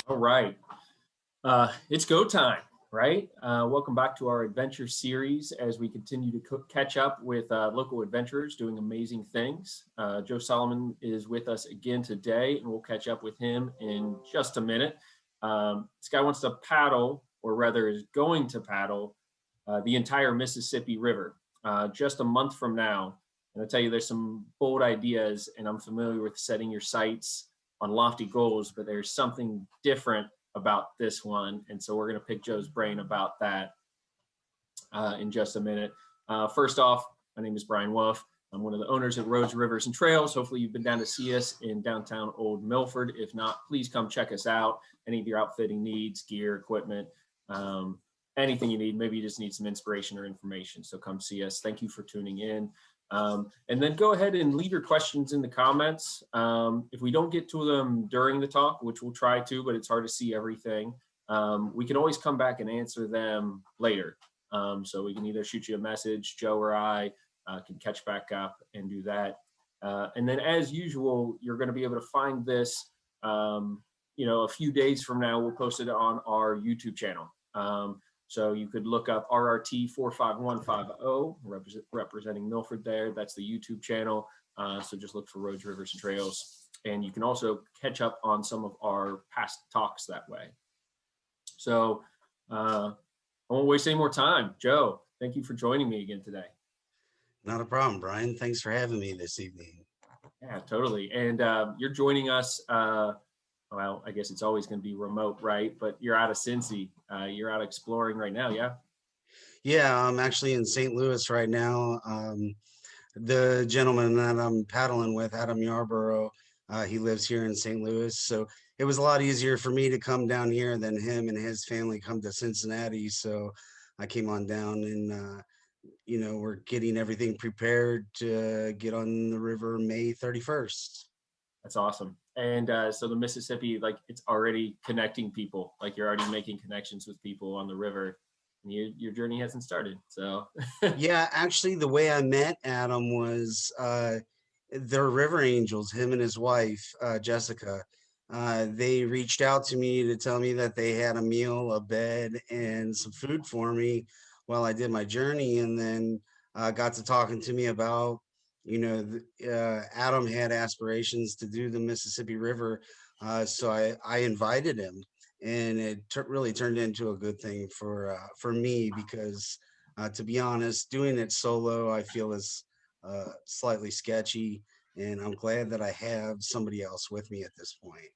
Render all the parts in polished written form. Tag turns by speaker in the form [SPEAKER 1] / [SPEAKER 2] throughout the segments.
[SPEAKER 1] All right. It's go time, right? Welcome back to our adventure series as we continue to catch up with local adventurers doing amazing things. Joe Solomon is with us again today, and we'll catch up with him in just a minute. This guy wants to paddle, or rather, is going to paddle the entire Mississippi River just a month from now. And I'll tell you, there's some bold ideas, and I'm familiar with setting your sights on lofty goals, but there's something different about this one. And so we're going to pick Joe's brain about that in just a minute. First off, my name is Brian Wolf. I'm one of the owners at Roads, Rivers, and Trails. Hopefully you've been down to see us in downtown Old Milford. If not, please come check us out. Any of your outfitting needs, gear, equipment, anything you need. Maybe you just need some inspiration or information. So come see us. Thank you for tuning in. And then go ahead and leave your questions in the comments. If we don't get to them during the talk, which we'll try to, but it's hard to see everything, we can always come back and answer them later. So we can either shoot you a message, Joe or I can catch back up and do that. And then as usual, you're going to be able to find this, a few days from now. We'll post it on our YouTube channel. So you could look up RRT 45150, representing Milford there. That's the YouTube channel. So just look for Roads, Rivers, and Trails. And you can also catch up on some of our past talks that way. So I won't waste any more time. Joe, thank you for joining me again today.
[SPEAKER 2] Not a problem, Brian. Thanks for having me this evening.
[SPEAKER 1] Yeah, totally. And you're joining us. Well, I guess it's always going to be remote, right? But you're out of Cincy. You're out exploring right now, yeah?
[SPEAKER 2] Yeah, I'm actually in St. Louis right now. The gentleman that I'm paddling with, Adam Yarborough, he lives here in St. Louis. So it was a lot easier for me to come down here than him and his family come to Cincinnati. So I came on down and, we're getting everything prepared to get on the river May 31st.
[SPEAKER 1] That's awesome. And so the Mississippi, like it's already connecting people, like you're already making connections with people on the river. And your journey hasn't started. So
[SPEAKER 2] Yeah, actually, the way I met Adam was they're river angels, him and his wife, Jessica. They reached out to me to tell me that they had a meal, a bed, and some food for me while I did my journey. And then got to talking to me about, Adam had aspirations to do the Mississippi River. So I invited him, and it really turned into a good thing for me because to be honest, doing it solo, I feel is slightly sketchy, and I'm glad that I have somebody else with me at this point.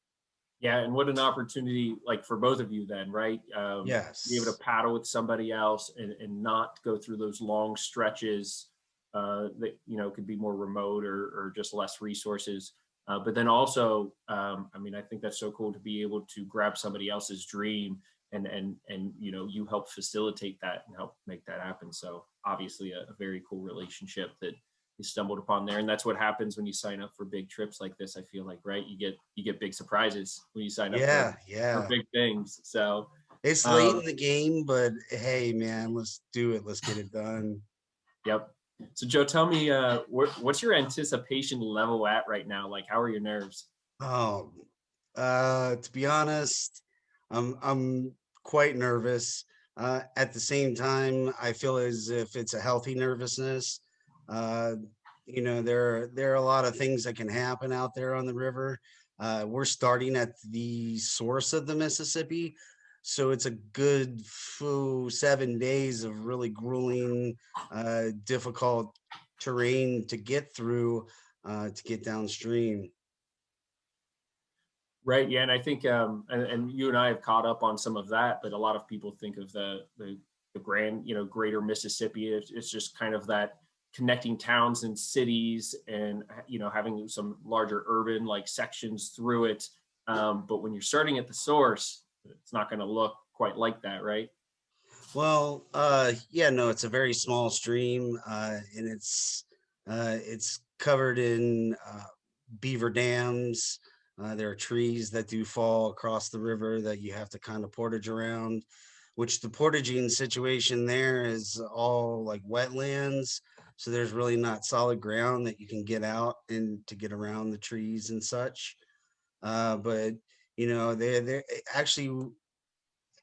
[SPEAKER 1] yeah, and what an opportunity, like for both of you then, right? To be able to
[SPEAKER 2] Yes.
[SPEAKER 1] paddle with somebody else and not go through those long stretches that, could be more remote or just less resources. But then also, I think that's so cool to be able to grab somebody else's dream and you help facilitate that and help make that happen. So obviously a very cool relationship that you stumbled upon there. And that's what happens when you sign up for big trips like this. I feel like, right, you get big surprises when you sign up for
[SPEAKER 2] Yeah, yeah.
[SPEAKER 1] big things. So
[SPEAKER 2] It's late
[SPEAKER 1] um
[SPEAKER 2] in the game, but hey, man, let's do it. Let's get it done.
[SPEAKER 1] yep. So Joe, tell me, what's your anticipation level at right now? Like, how are your nerves?
[SPEAKER 2] Oh, to be honest, I'm quite nervous. At the same time, I feel as if it's a healthy nervousness. Uh, there are a lot of things that can happen out there on the river. We're starting at the source of the Mississippi, so it's a good 7 days of really grueling, difficult terrain to get through to get downstream.
[SPEAKER 1] Right. Yeah. And I think, and you and I have caught up on some of that, but a lot of people think of the grand, greater Mississippi. It's just kind of that connecting towns and cities and, having some larger urban like sections through it. But when you're starting at the source, it's not going to look quite like that. Right.
[SPEAKER 2] Well, yeah, no, it's a very small stream, and it's covered in beaver dams. There are trees that do fall across the river that you have to kind of portage around, which the portaging situation there is all like wetlands. So there's really not solid ground that you can get out and to get around the trees and such. But You know, they're actually,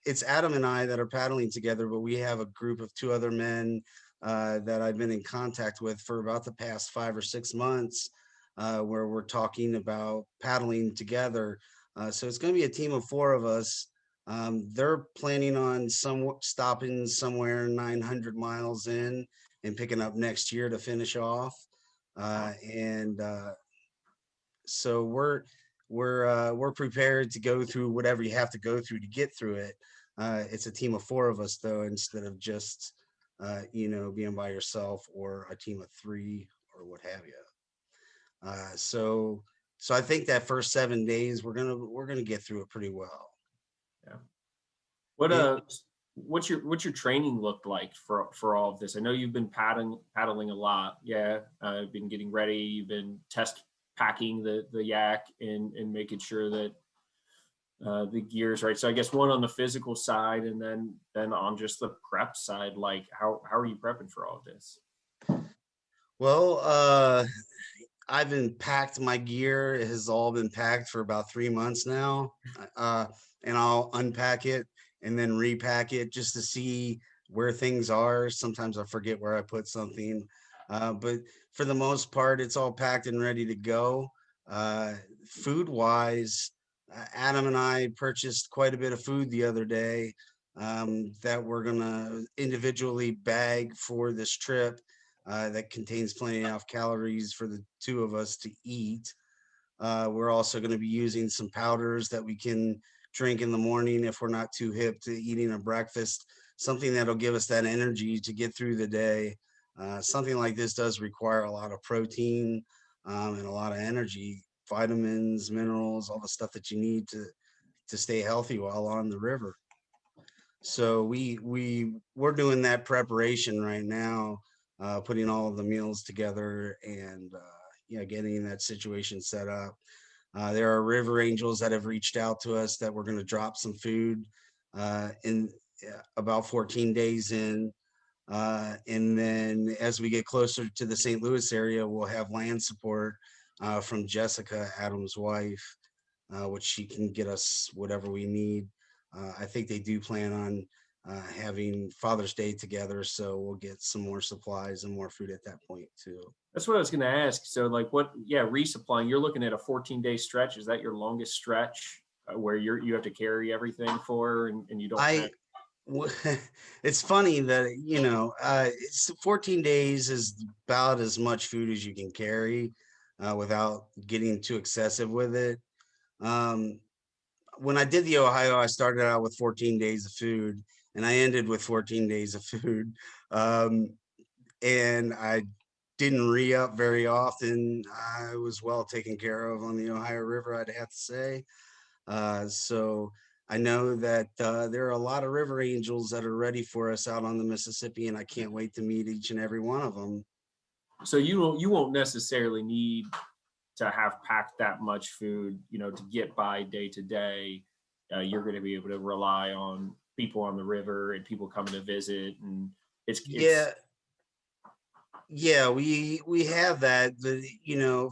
[SPEAKER 2] it's Adam and I that are paddling together, but we have a group of two other men that I've been in contact with for about the past 5 or 6 months, where we're talking about paddling together. So it's going to be a team of four of us. They're planning on stopping somewhere 900 miles in and picking up next year to finish off. And so we're prepared to go through whatever you have to go through to get through it. It's a team of four of us though, instead of just being by yourself or a team of three or what have you. So I think that first 7 days we're gonna get through it pretty well.
[SPEAKER 1] Yeah. What
[SPEAKER 2] It,
[SPEAKER 1] what's your training looked like for all of this? I know you've been paddling a lot. Yeah, been getting ready. You've been test packing the yak and making sure that the gears right. So I guess one on the physical side, and then on just the prep side, like how are you prepping for all of this?
[SPEAKER 2] well, I've been packed. My gear has all been packed for about 3 months now, uh, and I'll unpack it and then repack it just to see where things are. Sometimes I forget where I put something, but for the most part, it's all packed and ready to go. Food wise, Adam and I purchased quite a bit of food the other day that we're gonna individually bag for this trip, that contains plenty enough calories for the two of us to eat. We're also going to be using some powders that we can drink in the morning if we're not too hip to eating a breakfast, something that'll give us that energy to get through the day. Something like this does require a lot of protein and a lot of energy, vitamins, minerals, all the stuff that you need to stay healthy while on the river. So we're doing that preparation right now, putting all of the meals together and getting that situation set up. There are river angels that have reached out to us that we're going to drop some food in about 14 days in. And then as we get closer to the St. Louis area, we'll have land support from Jessica, Adam's wife, which she can get us whatever we need. I think they do plan on having Father's Day together, so we'll get some more supplies and more food at that point too.
[SPEAKER 1] That's what I was going to ask. So, like, yeah, resupplying. You're looking at a 14-day stretch. Is that your longest stretch where you have to carry everything for, and you don't have?
[SPEAKER 2] I it's funny that 14 days is about as much food as you can carry without getting too excessive with it. Um, when I did the Ohio, I started out with 14 days of food and I ended with 14 days of food. Um, and I didn't re up very often. I was well taken care of on the Ohio River, I'd have to say. So I know that there are a lot of river angels that are ready for us out on the Mississippi, and I can't wait to meet each and every one of them.
[SPEAKER 1] So you won't necessarily need to have packed that much food, to get by day to day. You're going to be able to rely on people on the river and people coming to visit, and it's
[SPEAKER 2] Yeah, yeah, we have that.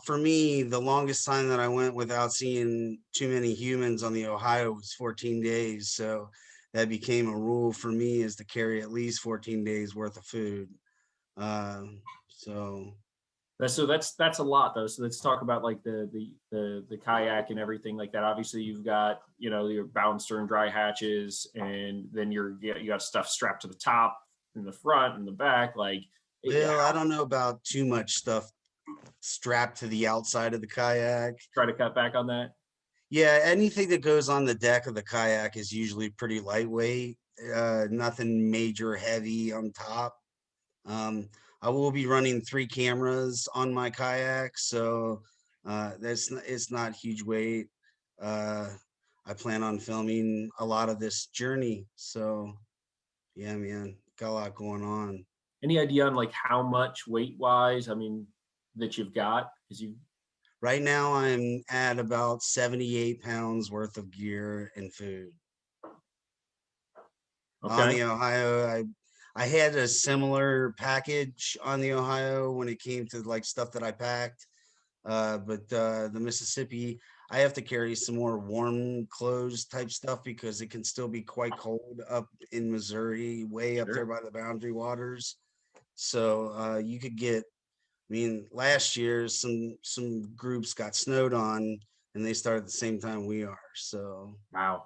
[SPEAKER 2] For me, the longest time that I went without seeing too many humans on the Ohio was 14 days. So that became a rule for me, is to carry at least 14 days worth of food. So
[SPEAKER 1] that's a lot though. So let's talk about like the kayak and everything like that. Obviously, you've got your bow stern dry hatches, and then you got stuff strapped to the top, in the front, and the back. Like,
[SPEAKER 2] Well, I
[SPEAKER 1] how
[SPEAKER 2] don't know about too much stuff strapped to the outside of the kayak.
[SPEAKER 1] try to cut back on that.
[SPEAKER 2] Yeah, anything that goes on the deck of the kayak is usually pretty lightweight. Nothing major heavy on top. Um, I will be running 3 cameras on my kayak, so it's not huge weight. Uh, I plan on filming a lot of this journey, so yeah, man, got a lot going on.
[SPEAKER 1] Any idea on like how much weight wise? I mean, that you've got because you
[SPEAKER 2] Right now, I'm at about 78 pounds worth of gear and food. On
[SPEAKER 1] okay.
[SPEAKER 2] the Ohio, I had a similar package on the Ohio when it came to like stuff that I packed. But the Mississippi, I have to carry some more warm clothes type stuff because it can still be quite cold up in Missouri, way up there
[SPEAKER 1] Sure.
[SPEAKER 2] by the Boundary Waters. So you could get. I mean, last year some groups got snowed on, and they started at the same time we are. So,
[SPEAKER 1] Wow.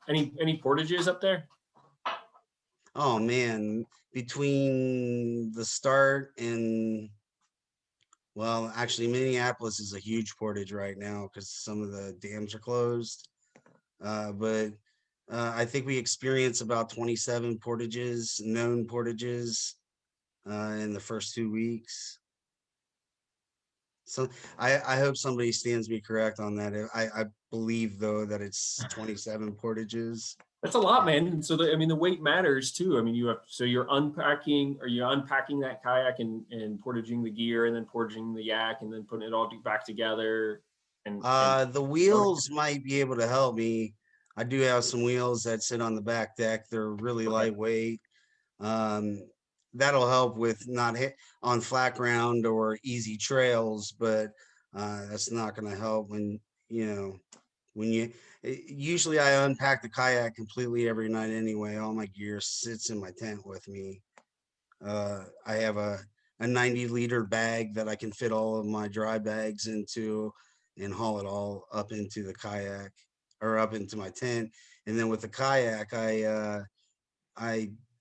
[SPEAKER 1] Any portages up there?
[SPEAKER 2] oh man, between the start and well, actually, Minneapolis is a huge portage right now because some of the dams are closed. But I think we experienced about 27 portages, known portages, in the first 2 weeks. So I hope somebody stands me correct on that. I believe though that it's 27 portages.
[SPEAKER 1] That's a lot, man. And so I mean, the weight matters too. I mean, you're unpacking, or you're unpacking that kayak and portaging the gear, and then portaging the yak, and then putting it all back together. And
[SPEAKER 2] The wheels might be able to help me. I do have some wheels that sit on the back deck. They're really
[SPEAKER 1] okay,
[SPEAKER 2] lightweight. Um, that'll help with not hit on flat ground or easy trails, but that's not going to help when you know when you. Usually, I unpack the kayak completely every night anyway. All my gear sits in my tent with me. I have a 90-liter bag that I can fit all of my dry bags into and haul it all up into the kayak or up into my tent. And then with the kayak, I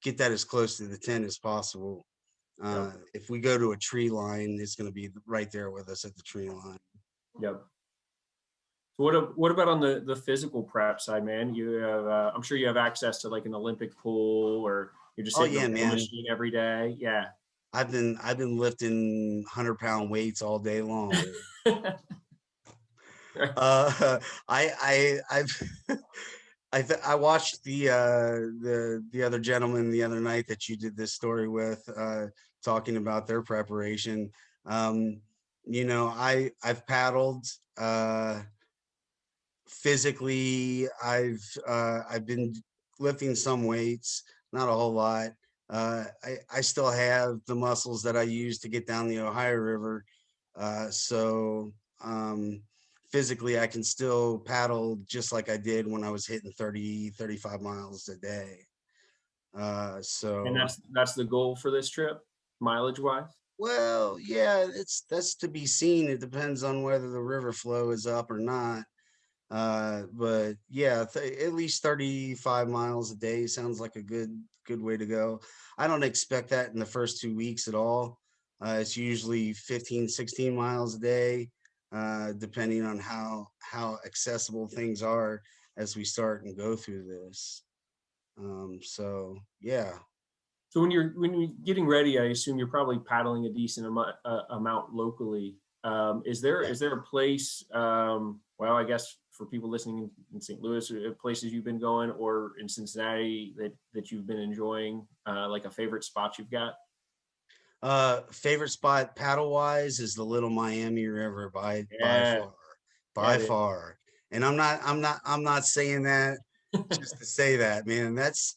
[SPEAKER 2] get that as close to the tent as possible.
[SPEAKER 1] yep,
[SPEAKER 2] If we go to a tree line, it's going to be right there with us at the tree line.
[SPEAKER 1] yep. So what about on the physical prep side, man? You have, I'm sure you have access to like an Olympic pool, or you're just
[SPEAKER 2] Oh
[SPEAKER 1] hitting the
[SPEAKER 2] yeah,
[SPEAKER 1] row
[SPEAKER 2] man.
[SPEAKER 1] machine every day. Yeah.
[SPEAKER 2] I've been lifting 100-pound weights all day long.
[SPEAKER 1] Right.
[SPEAKER 2] I've I watched the other gentleman the other night that you did this story with, talking about their preparation. Um, I've paddled physically. I've been lifting some weights, not a whole lot. I still have the muscles that I use to get down the Ohio River. So physically, I can still paddle just like I did when I was hitting 30, 35 miles a day.
[SPEAKER 1] And
[SPEAKER 2] So,
[SPEAKER 1] that's the goal for this trip, mileage wise.
[SPEAKER 2] well, yeah, that's to be seen. It depends on whether the river flow is up or not. But yeah, at least 35 miles a day sounds like a good way to go. I don't expect that in the first 2 weeks at all. It's usually 15, 16 miles a day, depending on how accessible things are as we start and go through this. So yeah.
[SPEAKER 1] So when you're getting ready, I assume you're probably paddling a decent amount locally.
[SPEAKER 2] Yeah.
[SPEAKER 1] Is there a place? Well, I guess for people listening in St. Louis, places you've been going, or in Cincinnati that you've been enjoying, like a favorite spot you've got.
[SPEAKER 2] Favorite spot paddle wise is the Little Miami River by
[SPEAKER 1] Yeah,
[SPEAKER 2] far,
[SPEAKER 1] yeah,
[SPEAKER 2] by
[SPEAKER 1] it is.
[SPEAKER 2] far. And I'm not saying that just to say that, man. That's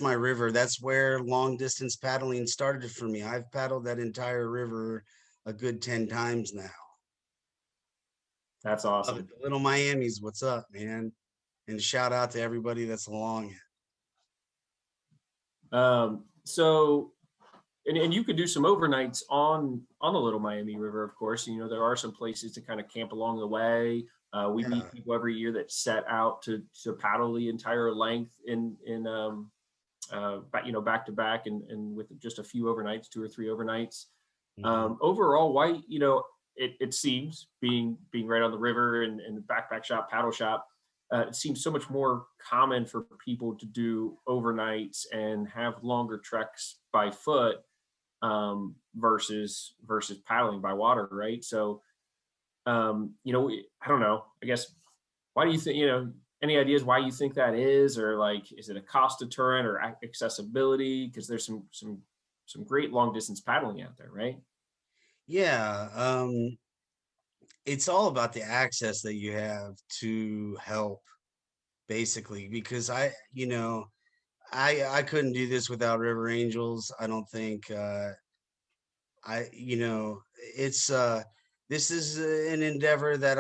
[SPEAKER 2] my river. That's where long distance paddling started for me. I've paddled that entire river a good 10 times now.
[SPEAKER 1] That's
[SPEAKER 2] Love it.
[SPEAKER 1] awesome.
[SPEAKER 2] The Little Miami's what's up, man. And shout out to everybody that's along it.
[SPEAKER 1] So and you could do some overnights on the Little Miami River, of course. You know, there are some places to kind of camp along the way. We
[SPEAKER 2] Yeah.
[SPEAKER 1] meet people every year that set out to paddle the entire length back to back, and with just a few overnights, 2 or 3 overnights.
[SPEAKER 2] Mhm.
[SPEAKER 1] Overall, why, it seems, being right on the river, and the backpack shop, paddle shop, it seems so much more common for people to do overnights and have longer treks by foot, versus paddling by water, right? So, I don't know. I guess, why do you think? Any ideas why you think that is, or like, is it a cost deterrent or accessibility? Because there's some great long distance paddling out there, right?
[SPEAKER 2] Yeah. It's all about the access that you have to help basically because I couldn't do this without River Angels. I don't think I it's this is an endeavor that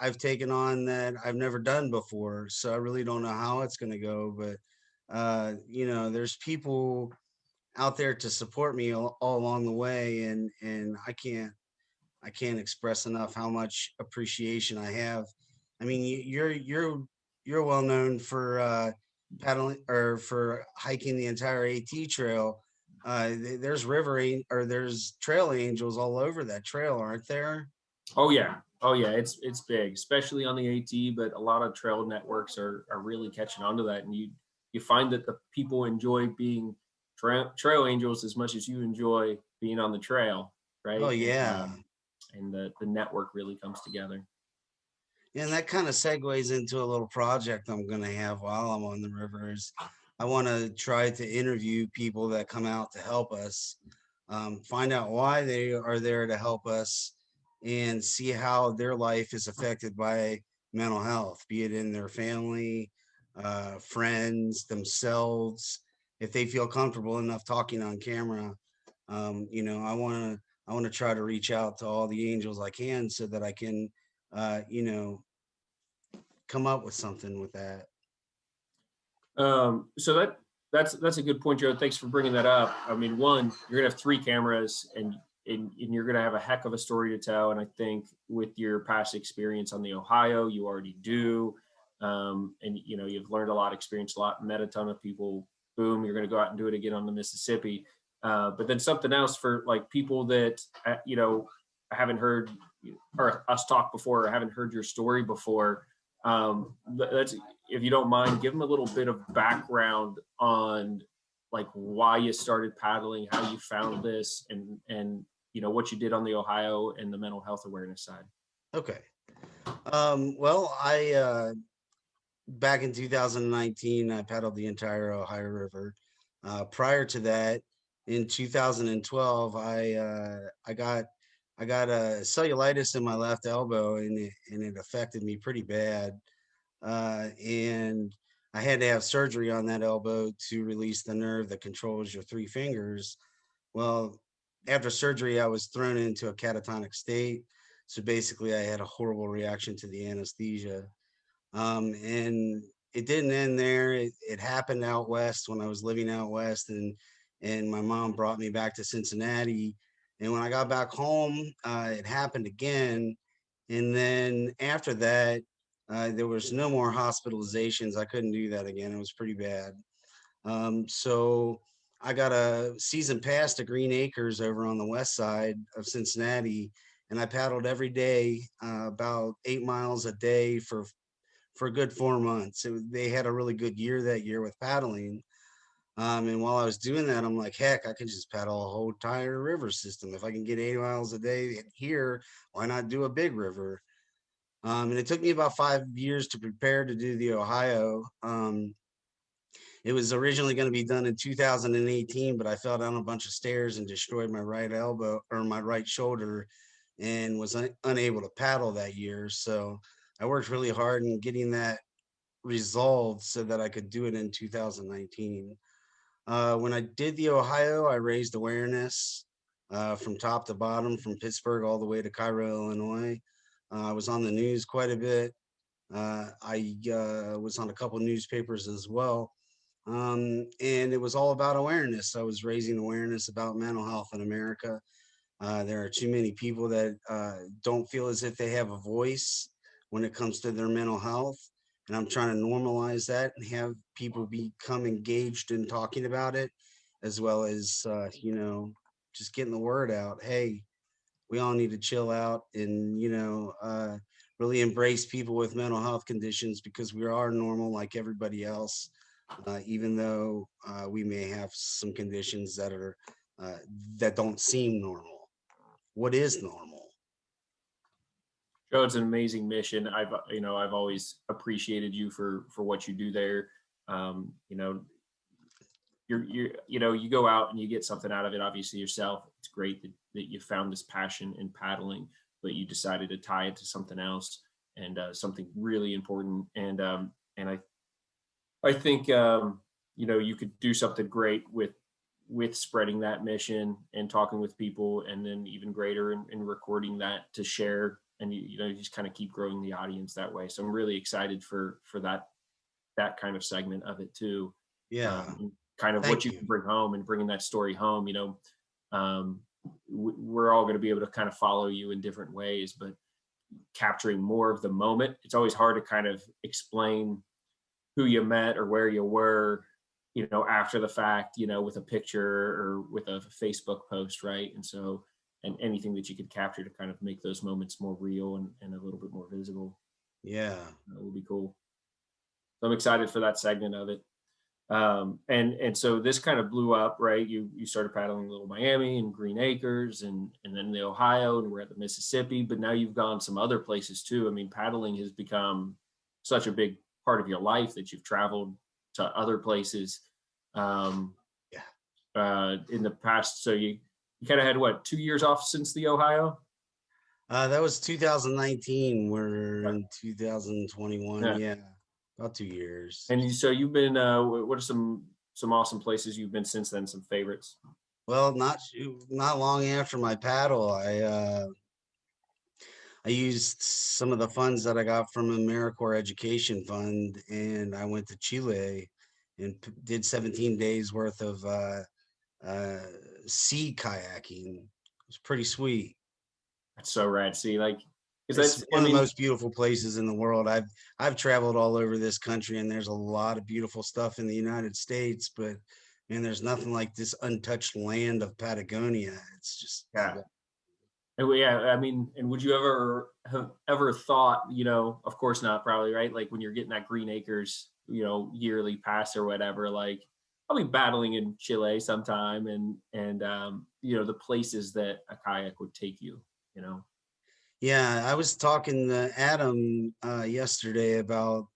[SPEAKER 2] I've taken on that I've never done before. So I really don't know how it's going to go, but there's people out there to support me all along the way, and I can't express enough how much appreciation I have. I mean, you're well known for paddling or for hiking the entire AT trail. There's or there's trail angels all over that trail, aren't there?
[SPEAKER 1] Oh yeah, it's big, especially on the AT. But a lot of trail networks are really catching on to that, and you find that the people enjoy being trail angels as much as you enjoy being on the trail,
[SPEAKER 2] Oh
[SPEAKER 1] right?
[SPEAKER 2] yeah.
[SPEAKER 1] And the network really comes together.
[SPEAKER 2] And that kind of segues into a little project I'm going to have while I'm on the rivers. I want to try to interview people that come out to help us, find out why they are there to help us, and see how their life is affected by mental health, be it in their family, friends, themselves. If they feel comfortable enough talking on camera, I want to try to reach out to all the angels I can so that I can uh, you know, come up with something with that.
[SPEAKER 1] So that's a good point, Joe. Thanks for bringing that up. I mean, one, you're gonna have three cameras, and you're gonna have a heck of a story to tell. And I think with your past experience on the Ohio, you already do. And you've learned a lot, experienced a lot, met a ton of people. Boom, you're gonna go out and do it again on the Mississippi. But then something else for like people that haven't heard or us talk before or haven't heard your story before. That's if you don't mind, give them a little bit of background on like why you started paddling, how you found this, and what you did on the Ohio and the mental health awareness side.
[SPEAKER 2] Okay. Well, I back in 2019, I paddled the entire Ohio River. Prior to that, in 2012, I got a cellulitis in my left elbow, and it affected me pretty bad. And I had to have surgery on that elbow to release the nerve that controls your three fingers. Well, after surgery, I was thrown into a catatonic state. So basically, I had a horrible reaction to the anesthesia. And it didn't end there. It happened out west when I was living out west, and my mom brought me back to Cincinnati. And when I got back home, it happened again. And then after that, there was no more hospitalizations. I couldn't do that again. It was pretty bad. So I got a season pass to Green Acres over on the west side of Cincinnati, and I paddled every day, about 8 miles a day for a good 4 months. They had a really good year that year with paddling. And while I was doing that, I'm like, heck, I could just paddle a whole entire river system. If I can get 8 miles a day here, why not do a big river? And it took me about 5 years to prepare to do the Ohio. It was originally going to be done in 2018, but I fell down a bunch of stairs and destroyed my right elbow or my right shoulder and was unable to paddle that year. So I worked really hard in getting that resolved so that I could do it in 2019. When I did the Ohio, I raised awareness from top to bottom, from Pittsburgh all the way to Cairo, Illinois. I was on the news quite a bit. I was on a couple newspapers as well. And it was all about awareness. I was raising awareness about mental health in America. There are too many people that don't feel as if they have a voice when it comes to their mental health. And I'm trying to normalize that and have people become engaged in talking about it, as well as, just getting the word out. Hey, we all need to chill out and, really embrace people with mental health conditions because we are normal like everybody else, even though we may have some conditions uh, that don't seem normal. What is normal?
[SPEAKER 1] Joe, it's an amazing mission. I've always appreciated you for what you do there. Um, you know, you go out and you get something out of it. Obviously yourself, it's great that you found this passion in paddling, but you decided to tie it to something else and something really important. And I think you could do something great with with spreading that mission and talking with people, and then even greater in recording that to share, and you just kind of keep growing the audience that way. So I'm really excited for that kind of segment of it too.
[SPEAKER 2] Yeah.
[SPEAKER 1] Kind of what
[SPEAKER 2] Thank
[SPEAKER 1] you
[SPEAKER 2] you.
[SPEAKER 1] can bring home and bringing that story home. We're all going to be able to kind of follow you in different ways, but capturing more of the moment. It's always hard to kind of explain who you met or where you were, after the fact, with a picture or with a Facebook post, right? And anything that you could capture to kind of make those moments more real and a little bit more visible,
[SPEAKER 2] Yeah.
[SPEAKER 1] would be cool. So I'm excited for that segment of it. And so this kind of blew up, right? You started paddling Little Miami and Green Acres, and then the Ohio, and we're at the Mississippi, but now you've gone some other places too. I mean, paddling has become such a big part of your life that you've traveled to other places um,
[SPEAKER 2] Yeah.
[SPEAKER 1] in the past. So you kind of had what, 2 years off since the Ohio?
[SPEAKER 2] That was 2019. We're
[SPEAKER 1] Yeah.
[SPEAKER 2] in 2021.
[SPEAKER 1] Yeah.
[SPEAKER 2] Yeah, about 2 years.
[SPEAKER 1] And so you've been. What are some awesome places you've been since then? Some favorites?
[SPEAKER 2] Well, not long after my paddle, I used some of the funds that I got from AmeriCorps Education Fund, and I went to Chile and did 17 days worth of uh, sea kayaking. It was pretty sweet.
[SPEAKER 1] That's so rad. See, like, because
[SPEAKER 2] It's
[SPEAKER 1] that's. I
[SPEAKER 2] one of the
[SPEAKER 1] mean,
[SPEAKER 2] most beautiful places in the world. I've traveled all over this country, and there's a lot of beautiful stuff in the United States, but man, there's nothing like this untouched land of Patagonia. It's just
[SPEAKER 1] yeah. Yeah, I mean, and would you ever have ever thought, of course not, probably, right? Like when you're getting that Green Acres, yearly pass or whatever, like I'll be battling in Chile sometime, and the places that a kayak would take you, you know.
[SPEAKER 2] Yeah, I was talking to Adam yesterday about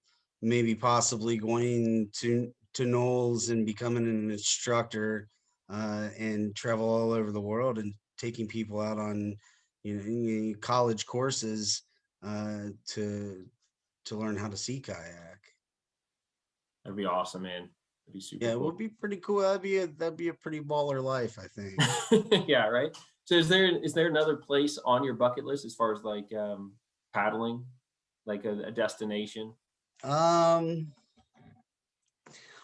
[SPEAKER 2] maybe possibly going to Knowles and becoming an instructor and travel all over the world and taking people out on college courses to learn how to sea kayak.
[SPEAKER 1] That'd be awesome, man. That'd be super
[SPEAKER 2] Yeah, it
[SPEAKER 1] cool.
[SPEAKER 2] would be pretty cool. That'd be a pretty baller life, I think.
[SPEAKER 1] Yeah, right. So is there another place on your bucket list as far as like paddling, like a destination?
[SPEAKER 2] Um,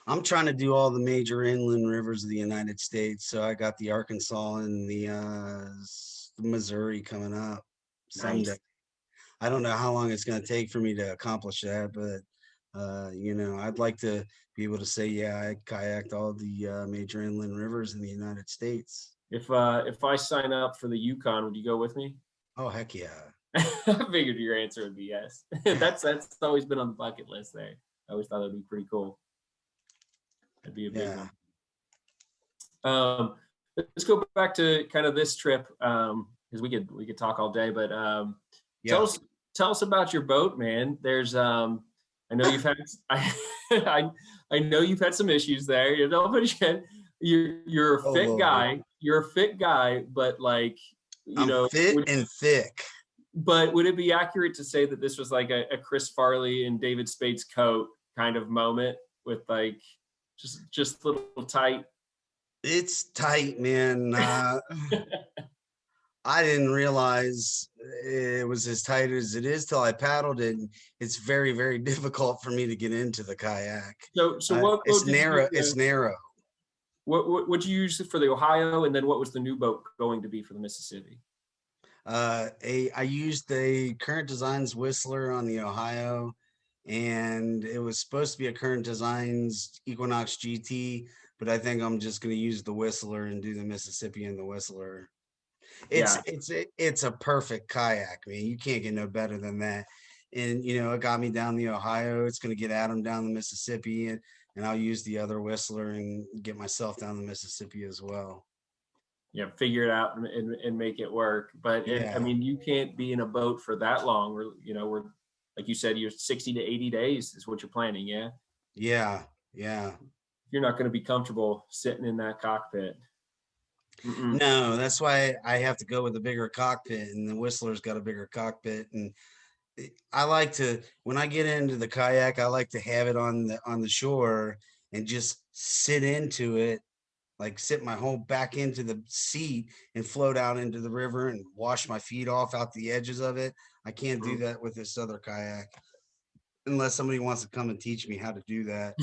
[SPEAKER 2] I'm trying to do all the major inland rivers of the United States. So I got the Arkansas and the Missouri coming up someday.
[SPEAKER 1] Nice.
[SPEAKER 2] I don't know how long it's going to take for me to accomplish that, but I'd like to be able to say, yeah, I kayaked all the major inland rivers in the United States.
[SPEAKER 1] If I sign up for the Yukon, would you go with me?
[SPEAKER 2] Oh, heck yeah.
[SPEAKER 1] I figured your answer would be yes. That's always been on the bucket list there. I always thought it'd be pretty cool. That'd be a big
[SPEAKER 2] Yeah.
[SPEAKER 1] one. Let's go back to kind of this trip because we could talk all day. But tell
[SPEAKER 2] Yeah.
[SPEAKER 1] us tell us about your boat, man. There's I know you've had I know you've had some issues there. You're a
[SPEAKER 2] Oh,
[SPEAKER 1] fit
[SPEAKER 2] whoa, whoa.
[SPEAKER 1] guy. You're a fit guy, but like
[SPEAKER 2] I'm fit
[SPEAKER 1] would
[SPEAKER 2] and thick.
[SPEAKER 1] but would it be accurate to say that this was like a Chris Farley and David Spade's coat kind of moment with like just a little tight?
[SPEAKER 2] It's tight, man. I didn't realize it was as tight as it is till I paddled it. It's very, very difficult for me to get into the kayak.
[SPEAKER 1] So what
[SPEAKER 2] It's
[SPEAKER 1] boat did you
[SPEAKER 2] narrow. It's narrow.
[SPEAKER 1] what did you use for the Ohio, and then what was the new boat going to be for the Mississippi?
[SPEAKER 2] I used a Current Designs Whistler on the Ohio, and it was supposed to be a Current Designs Equinox GT, but I think I'm just going to use the Whistler and do the Mississippi and the Whistler. It's
[SPEAKER 1] Yeah,
[SPEAKER 2] it's a perfect kayak, man. You can't get no better than that. And it got me down the Ohio. It's going to get Adam down the Mississippi, and I'll use the other Whistler and get myself down the Mississippi as well.
[SPEAKER 1] yeah, figure it out and make it work. But I
[SPEAKER 2] Yeah,
[SPEAKER 1] mean, you can't be in a boat for that long. We're like you said, you're 60 to 80 days is what you're planning. Yeah,
[SPEAKER 2] yeah, yeah.
[SPEAKER 1] you're not going to be comfortable sitting in that cockpit. Mm-mm.
[SPEAKER 2] No, that's why I have to go with a bigger cockpit, and the Whistler's got a bigger cockpit. And I like to, when I get into the kayak, I like to have it on the shore and just sit into it like sit my whole back into the seat and float out into the river and wash my feet off out the edges of it. I can't do that with this other kayak unless somebody wants to come and teach me how to do that.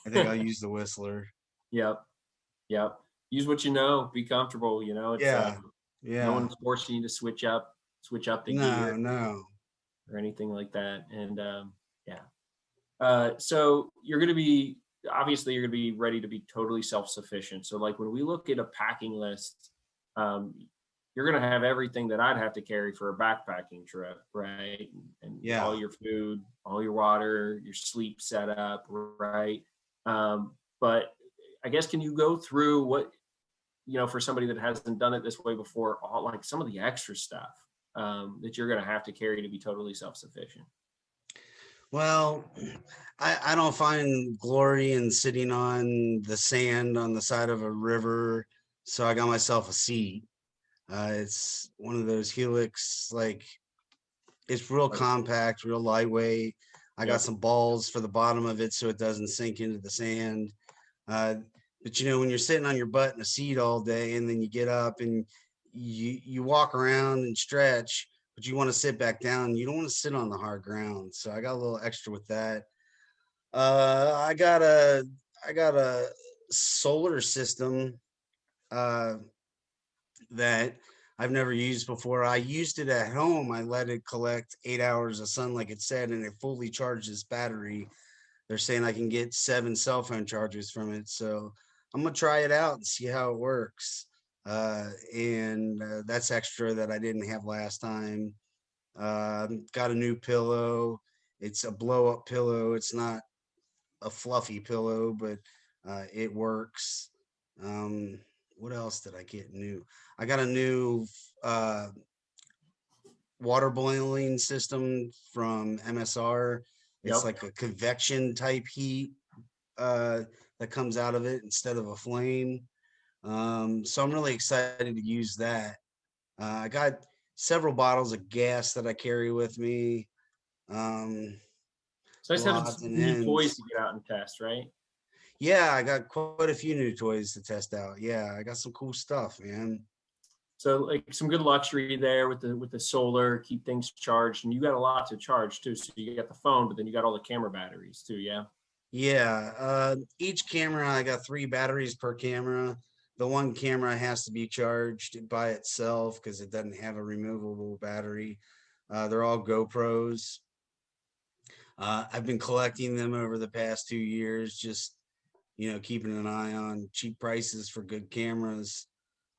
[SPEAKER 2] I think I'll use the Whistler.
[SPEAKER 1] Yep. Yep. Use what you know. Be comfortable. You know, it's
[SPEAKER 2] Yeah.
[SPEAKER 1] no
[SPEAKER 2] Yeah.
[SPEAKER 1] one's forcing you to switch up the gear
[SPEAKER 2] No, no.
[SPEAKER 1] or anything like that. And yeah. So you're going to be obviously you're going to be ready to be totally self-sufficient. So like when we look at a packing list, um, you're going to have everything that I'd have to carry for a backpacking trip, right? And all
[SPEAKER 2] Yeah.
[SPEAKER 1] your food, all your water, your sleep setup, right? But I guess can you go through what for somebody that hasn't done it this way before, all like some of the extra stuff that you're going to have to carry to be totally self-sufficient?
[SPEAKER 2] Well, I don't find glory in sitting on the sand on the side of a river. So I got myself a seat. It's one of those Helix, like it's real
[SPEAKER 1] Right.
[SPEAKER 2] compact, real lightweight. I got
[SPEAKER 1] Yep.
[SPEAKER 2] some balls for the bottom of it so it doesn't sink into the sand. Uh, but when you're sitting on your butt in a seat all day and then you get up and you walk around and stretch, but you want to sit back down, you don't want to sit on the hard ground. So I got a little extra with that. I got a solar system uh, that I've never used before. I used it at home. I let it collect 8 hours of sun, like it said, and it fully charges battery. They're saying I can get 7 cell phone chargers from it. So I'm gonna try it out and see how it works. And that's extra that I didn't have last time. Got a new pillow. It's a blow up pillow. It's not a fluffy pillow, but it works. Um, what else did I get new? I got a new uh, water boiling system from MSR. It's
[SPEAKER 1] Yep.
[SPEAKER 2] like a convection type heat uh, that comes out of it instead of a flame. So I'm really excited to use that. I got several bottles of gas that I carry with me. Um,
[SPEAKER 1] So I just having
[SPEAKER 2] Odds
[SPEAKER 1] some
[SPEAKER 2] and
[SPEAKER 1] new toys
[SPEAKER 2] ends.
[SPEAKER 1] to get out and test, right?
[SPEAKER 2] Yeah, I got quite a few new toys to test out. Yeah, I got some cool stuff, man.
[SPEAKER 1] So like some good luxury there with the solar, keep things charged, and you got a lot to charge too. So you got the phone, but then you got all the camera batteries too. Yeah.
[SPEAKER 2] Yeah, each camera, I got 3 batteries per camera. The one camera has to be charged by itself because it doesn't have a removable battery. They're all GoPros. I've been collecting them over the past 2 years, just keeping an eye on cheap prices for good cameras.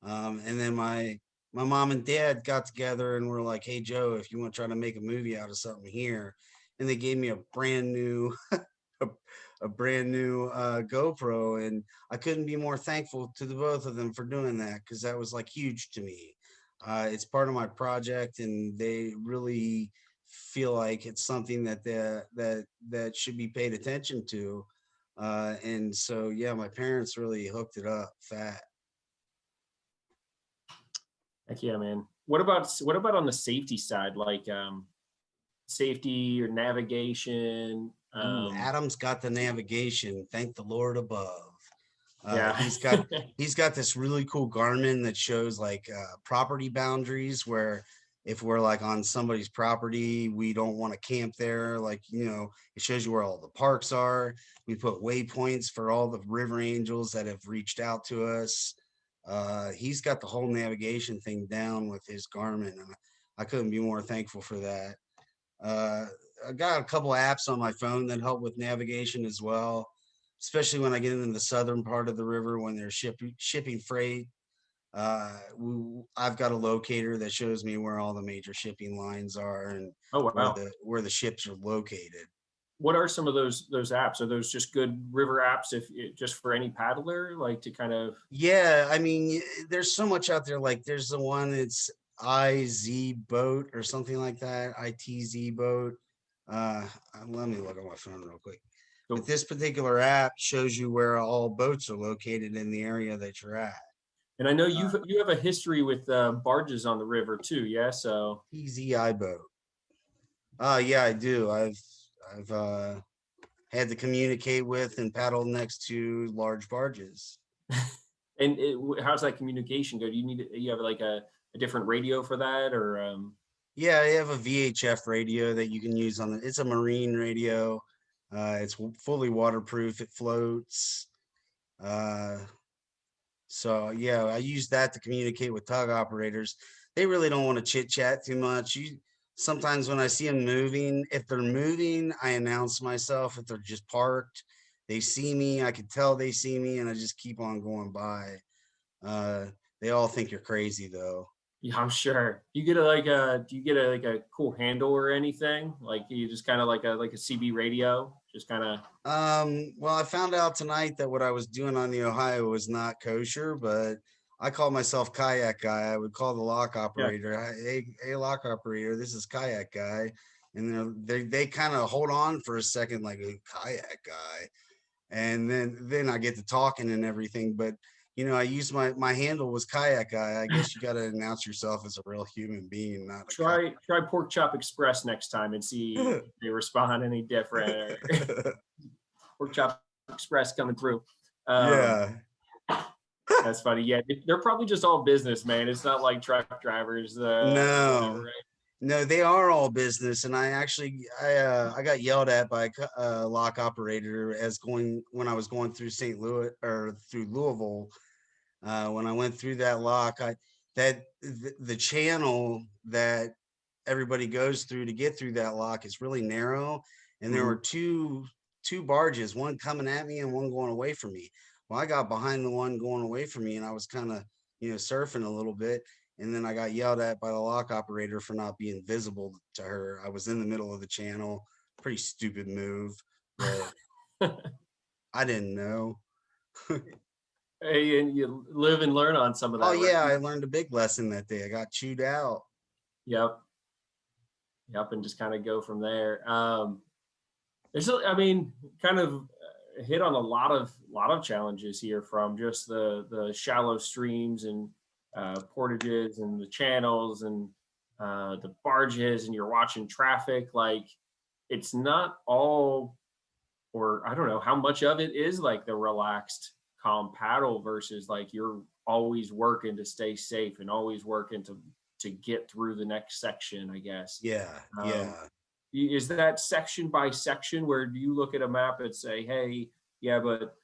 [SPEAKER 2] And then my mom and dad got together and were like, "Hey Joe, if you want to try to make a movie out of something here," and they gave me a brand new a, a brand new GoPro, and I couldn't be more thankful to the both of them for doing that because that was like huge to me. It's part of my project, and they really feel like it's something that should be paid attention to. And so, yeah, my parents really hooked it up fat.
[SPEAKER 1] Heck yeah, man. What about on the safety side, like safety or navigation?
[SPEAKER 2] Ooh, Adam's got the navigation. Thank the Lord above. Uh,
[SPEAKER 1] Yeah.
[SPEAKER 2] he's got he's got this really cool Garmin that shows like property boundaries where if we're like on somebody's property, we don't want to camp there. Like, it shows you where all the parks are. We put waypoints for all the river angels that have reached out to us. He's got the whole navigation thing down with his Garmin, and I couldn't be more thankful for that. Uh, I got a couple apps on my phone that help with navigation as well, especially when I get into the southern part of the river when they're shipping freight. I've got a locator that shows me where all the major shipping lines are and
[SPEAKER 1] Oh
[SPEAKER 2] where
[SPEAKER 1] wow.
[SPEAKER 2] the ships are located.
[SPEAKER 1] What are some of those apps? Are those just good river apps just for any paddler, like to kind of
[SPEAKER 2] Yeah, I mean, there's so much out there. Like, there's the one it's IZ Boat or something like that. ITZ Boat. Let me look on my phone real quick. But
[SPEAKER 1] go?
[SPEAKER 2] this particular app shows you where all boats are located in the area that you're at.
[SPEAKER 1] And I know
[SPEAKER 2] Uh,
[SPEAKER 1] you have a history with barges on the river too, yeah. So
[SPEAKER 2] TZI Boat. Yeah, I do. I've had to communicate with and paddle next to large barges.
[SPEAKER 1] And how's that communication go? Do you have like a different radio for that, or
[SPEAKER 2] Yeah, I have a VHF radio that you can use on it's a marine radio. It's fully waterproof. It floats. Uh, so yeah, I use that to communicate with tug operators. They really don't want to chit chat too much. Sometimes when I see them moving, if they're moving, I announce myself. If they're just parked, they see me. I can tell they see me, and I just keep on going by. Uh, they all think you're crazy though.
[SPEAKER 1] yeah, I'm sure. You get do you get like a cool handle or anything? Like you just kind of like a CB radio, just kind of.
[SPEAKER 2] Well, I found out tonight that what I was doing on the Ohio was not kosher, but I call myself kayak guy. I would call the lock
[SPEAKER 1] Yeah.
[SPEAKER 2] operator, hey, lock operator, this is kayak guy. And they kind of hold on for a second, like a kayak guy. And then I get to talking and everything. But I used my handle was kayak guy. I guess you got to announce yourself as a real human being, not a
[SPEAKER 1] Try Pork Chop Express next time and see
[SPEAKER 2] kayak.
[SPEAKER 1] if they respond any different. Pork Chop Express coming through. Um,
[SPEAKER 2] Yeah.
[SPEAKER 1] that's funny. Yeah, they're probably just all business, man. It's not like truck drivers or whatever,
[SPEAKER 2] No.
[SPEAKER 1] right?
[SPEAKER 2] No, they are all business, and I got yelled at by a lock operator as going when I was going through St. Louis or through Louisville. When I went through that lock, the channel that everybody goes through to get through that lock is really narrow, and there were
[SPEAKER 1] Mhm.
[SPEAKER 2] two barges, one coming at me and one going away from me. Well, I got behind the one going away from me, and I was kind of surfing a little bit, and then I got yelled at by the lock operator for not being visible to her. I was in the middle of the channel. Pretty stupid move, but I didn't know.
[SPEAKER 1] Hey, and you live and learn on some of
[SPEAKER 2] Oh
[SPEAKER 1] that, right?
[SPEAKER 2] yeah, I learned a big lesson that day. I got chewed out.
[SPEAKER 1] Yep, yep, and just kind of go from there. I mean, kind of hit on a lot of challenges here, from just the shallow streams and portages and the channels and the barges, and you're watching traffic. Like it's not all, or I don't know how much of it is like the relaxed, calm paddle versus like you're always working to stay safe and always working to get through the next section, I guess.
[SPEAKER 2] Yeah,
[SPEAKER 1] Um,
[SPEAKER 2] yeah.
[SPEAKER 1] is that section by section where do you look at a map and say, hey, yeah, but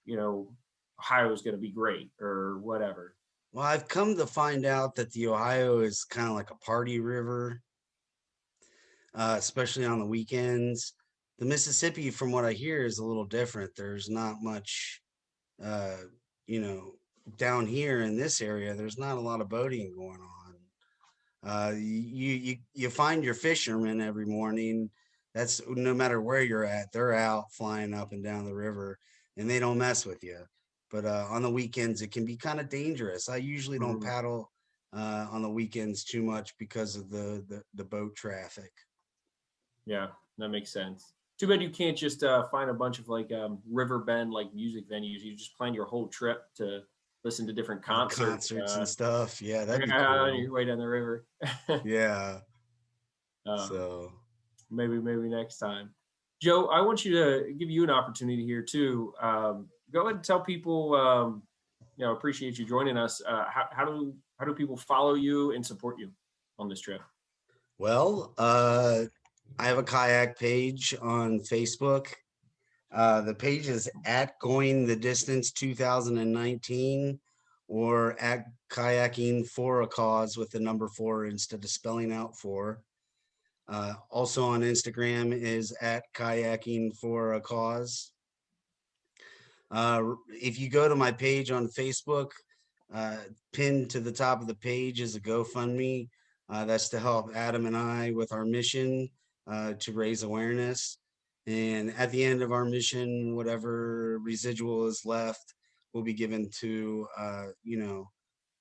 [SPEAKER 1] you know, Ohio is going to be great or whatever?
[SPEAKER 2] Well, I've come to find out that the Ohio is kind of like a party river, especially on the weekends. The Mississippi, from what I hear, is a little different. There's not much, uh, you know, down here in this area. There's not a lot of boating going on. You find your fishermen every morning. That's no matter where you're at, they're out flying up and down the river, and they don't mess with you. But on the weekends, it can be kind of dangerous. I usually don't
[SPEAKER 1] Mm,
[SPEAKER 2] paddle on the weekends too much because of the boat traffic.
[SPEAKER 1] yeah, that makes sense. Too bad you can't just find a bunch of like river bend like music venues. You just plan your whole trip to listen to different concerts
[SPEAKER 2] Concerts and stuff. Yeah, that'd be
[SPEAKER 1] on
[SPEAKER 2] cool.
[SPEAKER 1] your way down the river.
[SPEAKER 2] Yeah.
[SPEAKER 1] um,
[SPEAKER 2] So,
[SPEAKER 1] maybe next time. Joe, I want you to give you an opportunity here too. Go ahead and tell people, appreciate you joining us. How do people follow you and support you on this trip?
[SPEAKER 2] well, I have a kayak page on Facebook. The page is at Going the Distance 2019 or at Kayaking for a Cause with the number four instead of spelling out four. Also on Instagram is at Kayaking for a Cause. If you go to my page on Facebook, uh, pinned to the top of the page is a GoFundMe. That's to help Adam and I with our mission to raise awareness. And at the end of our mission, whatever residual is left will be given to, uh,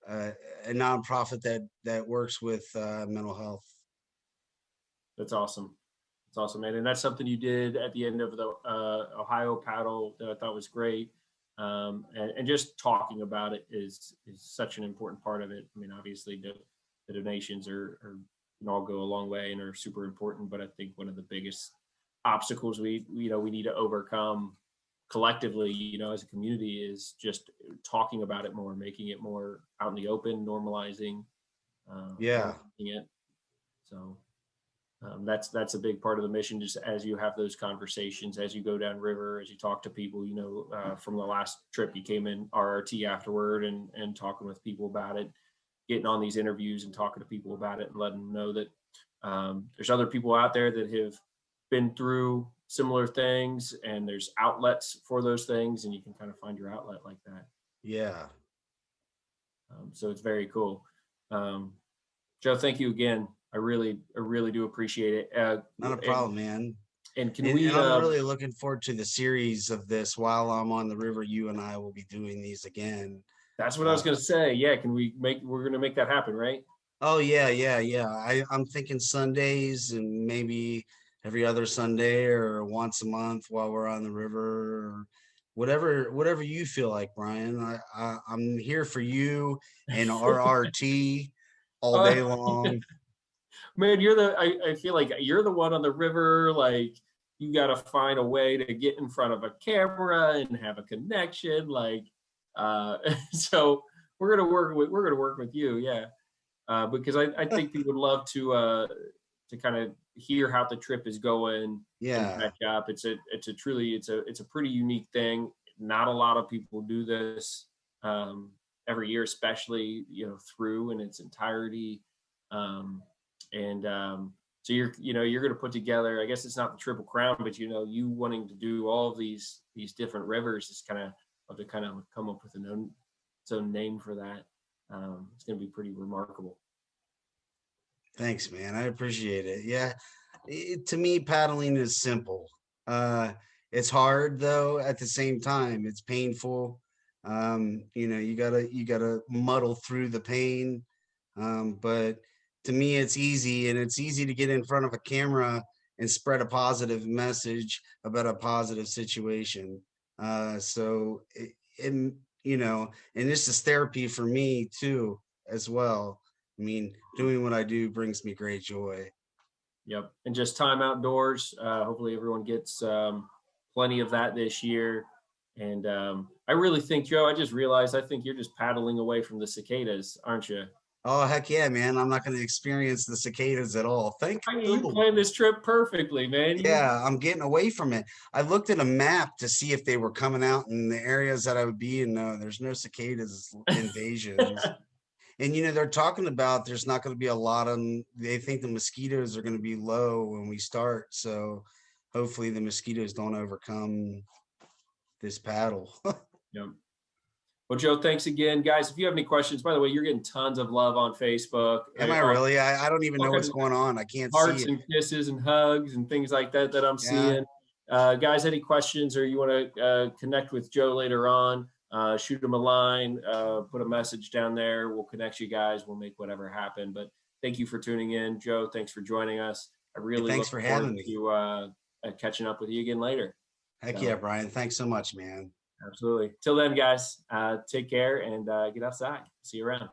[SPEAKER 2] a nonprofit that works with mental health.
[SPEAKER 1] That's awesome. That's awesome, man. And that's something you did at the end of the Ohio paddle that I thought was great. And just talking about it is such an important part of it. I mean, obviously the donations are can all go a long way and are super important, but I think one of the biggest obstacles we need to overcome collectively, as a community, is just talking about it more, making it more out in the open, normalizing
[SPEAKER 2] Yeah.
[SPEAKER 1] normalizing it. So that's a big part of the mission. Just as you have those conversations, as you go down river, as you talk to people, from the last trip, you came in RRT afterward and talking with people about it, getting on these interviews and talking to people about it and letting them know that there's other people out there that have been through similar things, and there's outlets for those things, and you can kind of find your outlet like that.
[SPEAKER 2] Yeah.
[SPEAKER 1] So it's very cool. Joe, thank you again. I really do appreciate it.
[SPEAKER 2] Not a problem, man.
[SPEAKER 1] And can
[SPEAKER 2] And
[SPEAKER 1] we?
[SPEAKER 2] I'm really looking forward to the series of this. While I'm on the river, you and I will be doing these again.
[SPEAKER 1] That's what I was going to say. Yeah, can we we're going to make that happen, right?
[SPEAKER 2] Oh yeah. I'm thinking Sundays and maybe every other Sunday or once a month while we're on the river, or whatever you feel like, Brian. I'm here for you and RRT all day long.
[SPEAKER 1] Man, I feel like you're the one on the river. Like, you got to find a way to get in front of a camera and have a connection. Like, so we're gonna work with you. Yeah. Because I think people would love to kind of hear how the trip is going and
[SPEAKER 2] Yeah.
[SPEAKER 1] catch up. It's a pretty unique thing. Not a lot of people do this every year, especially through in its entirety. And So you're going to put together. I guess it's not the Triple Crown, but you wanting to do all of these different rivers is kind of to kind of come up with its own name for that. It's going to be pretty remarkable.
[SPEAKER 2] Thanks, man. I appreciate it. Yeah. To me, paddling is simple. It's hard though. At the same time, it's painful. You gotta muddle through the pain. But to me, it's easy, and it's easy to get in front of a camera and spread a positive message about a positive situation. So, and and this is therapy for me too, as well. I mean, doing what I do brings me great joy.
[SPEAKER 1] Yep. And just time outdoors. Hopefully everyone gets plenty of that this year. And I really think, Joe, I just realized I think you're just paddling away from the cicadas, aren't you?
[SPEAKER 2] Oh, heck yeah, man. I'm not going to experience the cicadas at all.
[SPEAKER 1] I mean, you
[SPEAKER 2] Oh,
[SPEAKER 1] planned this trip perfectly, man.
[SPEAKER 2] yeah, I'm getting away from it. I looked at a map to see if they were coming out in the areas that I would be in. No, there's no cicadas invasions. And they're talking about there's not going to be a lot of them. They think the mosquitoes are going to be low when we start. So hopefully the mosquitoes don't overcome this paddle.
[SPEAKER 1] Yep. Well, Joe, thanks again, guys. If you have any questions, by the way, you're getting tons of love on Facebook,
[SPEAKER 2] Am I really? I don't even know what's going on. I can't see
[SPEAKER 1] hearts
[SPEAKER 2] it.
[SPEAKER 1] and kisses and hugs and things like that I'm
[SPEAKER 2] Yeah.
[SPEAKER 1] seeing. Guys, any questions, or you want to connect with Joe later on, shoot him a line, put a message down there. We'll connect you guys. We'll make whatever happen. But thank you for tuning in, Joe. Thanks for joining us. I
[SPEAKER 2] Hey,
[SPEAKER 1] really
[SPEAKER 2] thanks
[SPEAKER 1] look
[SPEAKER 2] for
[SPEAKER 1] forward
[SPEAKER 2] having me.
[SPEAKER 1] to catching up with you again later.
[SPEAKER 2] Heck
[SPEAKER 1] So,
[SPEAKER 2] yeah, Brian. Thanks so much, man.
[SPEAKER 1] absolutely. Till then, guys, take care and get outside. See you around.